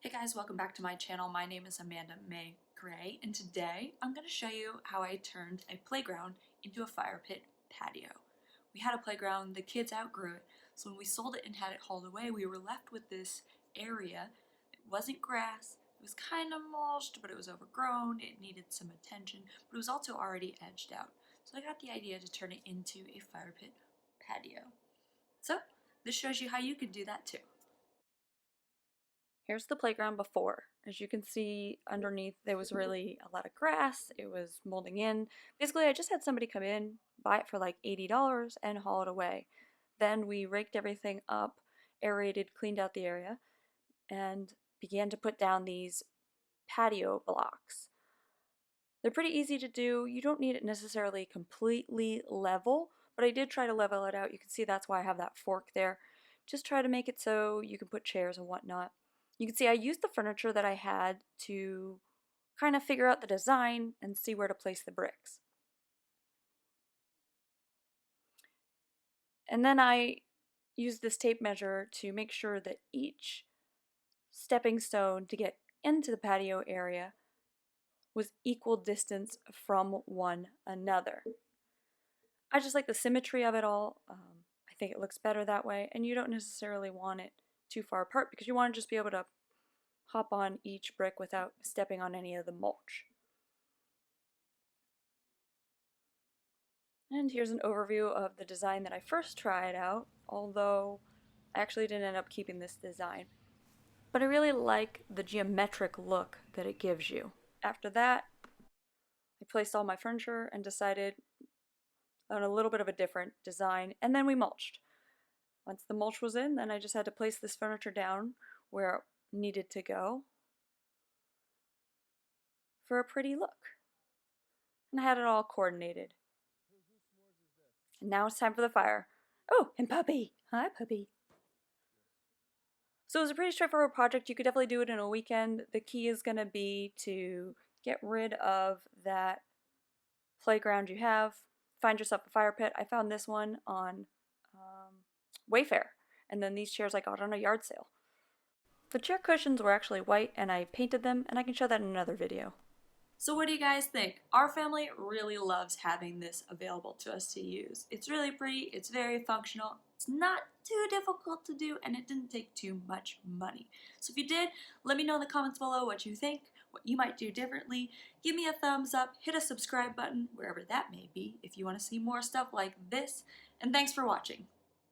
Hey guys, welcome back to my channel. My name is Amanda May Gray, and today I'm going to show you how I turned a playground into a fire pit patio. We had a playground, the kids outgrew it, so when we sold it and had it hauled away, we were left with this area. It wasn't grass, it was kind of mulched, but it was overgrown, it needed some attention, but it was also already edged out. So I got the idea to turn it into a fire pit patio. So this shows you how you can do that too. Here's the playground before. As you can see underneath, there was really a lot of grass. It was molding in. Basically, I just had somebody come in, buy it for like $80 and haul it away. Then we raked everything up, aerated, cleaned out the area, and began to put down these patio blocks. They're pretty easy to do. You don't need it necessarily completely level, but I did try to level it out. You can see that's why I have that fork there. Just try to make it so you can put chairs and whatnot. You can see I used the furniture that I had to kind of figure out the design and see where to place the bricks. And then I used this tape measure to make sure that each stepping stone to get into the patio area was equal distance from one another. I just like the symmetry of it all. I think it looks better that way, and you don't necessarily want it too far apart because you want to just be able to hop on each brick without stepping on any of the mulch. And here's an overview of the design that I first tried out, although I actually didn't end up keeping this design. But I really like the geometric look that it gives you. After that, I placed all my furniture and decided on a little bit of a different design, and then we mulched. Once the mulch was in, then I just had to place this furniture down where it needed to go for a pretty look. And I had it all coordinated. And now it's time for the fire. Oh, and Puppy! Hi, Puppy. So it was a pretty straightforward project. You could definitely do it in a weekend. The key is going to be to get rid of that playground you have. Find yourself a fire pit. I found this one on Wayfair. And then these chairs I got on a yard sale. The chair cushions were actually white and I painted them, and I can show that in another video. So what do you guys think? Our family really loves having this available to us to use. It's really pretty, it's very functional, it's not too difficult to do, and it didn't take too much money. So if you did, let me know in the comments below what you think, what you might do differently. Give me a thumbs up, hit a subscribe button, wherever that may be, if you want to see more stuff like this, and thanks for watching.